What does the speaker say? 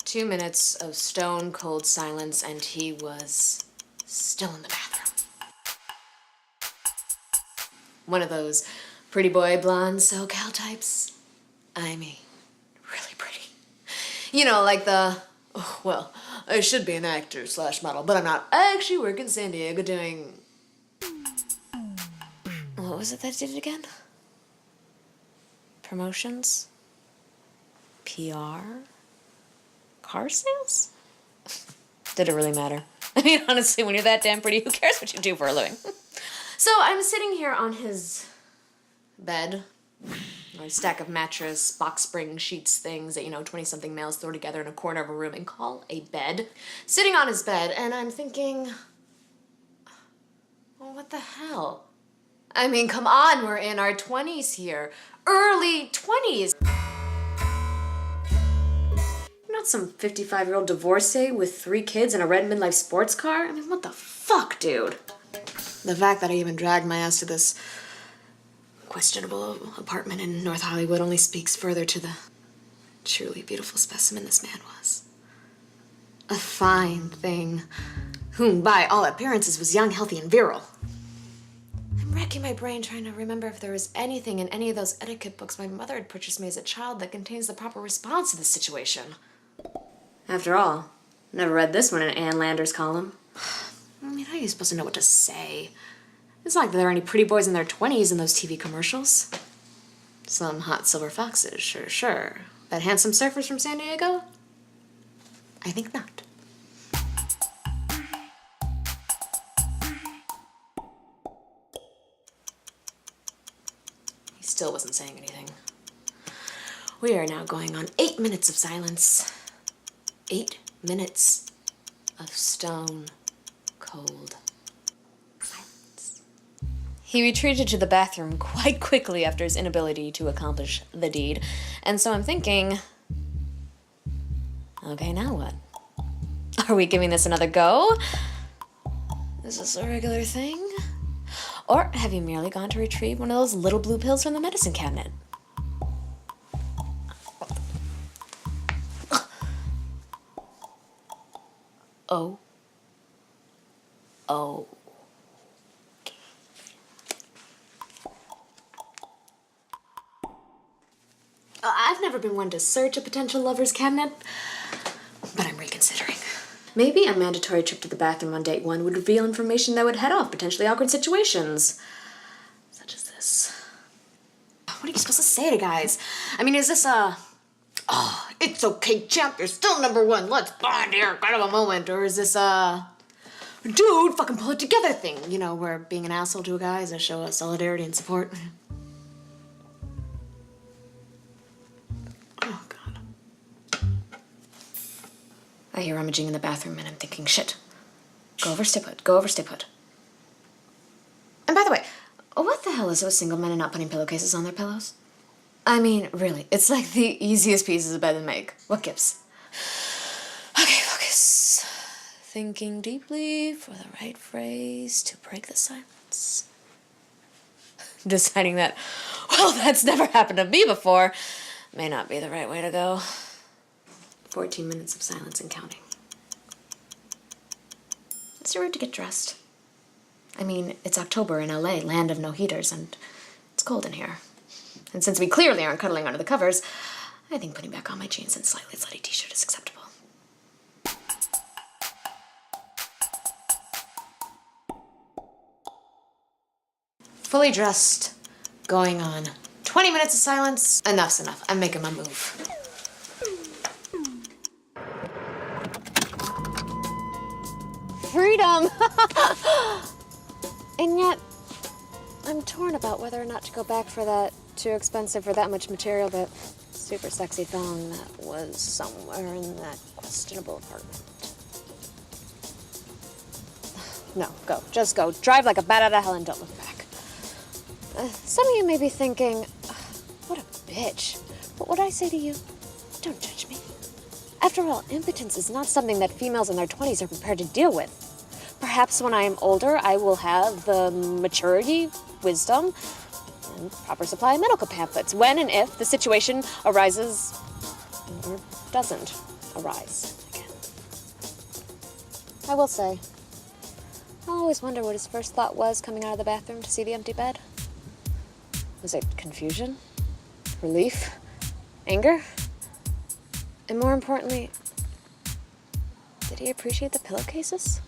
2 minutes of stone cold silence, and he was still in the bathroom. One of those pretty boy blonde SoCal types. I mean, really pretty. You know, like the, oh, well, I should be an actor / model, but I'm not. I actually work in San Diego doing... What was it that did it again? Promotions? PR? Car sales? Did it really matter? I mean, honestly, when you're that damn pretty, who cares what you do for a living? So I'm sitting here on his bed, or a stack of mattress, box spring sheets, things that, 20-something males throw together in a corner of a room and call a bed. Sitting on his bed, and I'm thinking, well, what the hell? I mean, come on, we're in our 20s here. Early 20s. Not some 55-year-old divorcee with 3 kids and a red midlife sports car. I mean, what the fuck, dude? The fact that I even dragged my ass to this questionable apartment in North Hollywood only speaks further to the truly beautiful specimen this man was. A fine thing, whom by all appearances was young, healthy, and virile. I'm racking my brain trying to remember if there was anything in any of those etiquette books my mother had purchased me as a child that contains the proper response to this situation. After all, never read this one in Ann Lander's column. I mean, how are you supposed to know what to say? It's not like there are any pretty boys in their 20s in those TV commercials. Some hot silver foxes, sure. But handsome surfers from San Diego? I think not. He still wasn't saying anything. We are now going on 8 minutes of silence. 8 minutes of stone cold silence. He retreated to the bathroom quite quickly after his inability to accomplish the deed, and so I'm thinking, okay, now what? Are we giving this another go? Is this a regular thing? Or have you merely gone to retrieve one of those little blue pills from the medicine cabinet? Oh. I've never been one to search a potential lover's cabinet, but I'm reconsidering. Maybe a mandatory trip to the bathroom on date 1 would reveal information that would head off potentially awkward situations. Such as this. What are you supposed to say to guys? I mean, is this a... Oh, it's okay, champ, you're still #1. Let's bond here, kind of a moment. Or is this a... Dude, fucking pull it together thing. Where being an asshole to a guy is a show of solidarity and support. Oh, God. I hear rummaging in the bathroom and I'm thinking, shit. Go over, stay put. And by the way, what the hell is it with single men and not putting pillowcases on their pillows? I mean, really, it's like the easiest pieces of bed to make. What gives? Okay, focus. Thinking deeply for the right phrase to break the silence. Deciding that, well, that's never happened to me before, may not be the right way to go. 14 minutes of silence and counting. It's your route to get dressed. I mean, it's October in LA, land of no heaters, and it's cold in here. And since we clearly aren't cuddling under the covers, I think putting back on my jeans and slightly slutty t-shirt is acceptable. Fully dressed, going on 20 minutes of silence. Enough's enough. I'm making my move. Freedom! And yet, I'm torn about whether or not to go back for that too expensive for that much material but super sexy thong that was somewhere in that questionable apartment. No, go. Just go. Drive like a bat out of hell and don't look back. Some of you may be thinking, what a bitch. But what I say to you, don't judge me. After all, impotence is not something that females in their 20s are prepared to deal with. Perhaps when I am older, I will have the maturity, wisdom, and proper supply of medical pamphlets when and if the situation arises or doesn't arise again. I will say, I always wonder what his first thought was coming out of the bathroom to see the empty bed. Was it confusion? Relief? Anger? And more importantly, did he appreciate the pillowcases?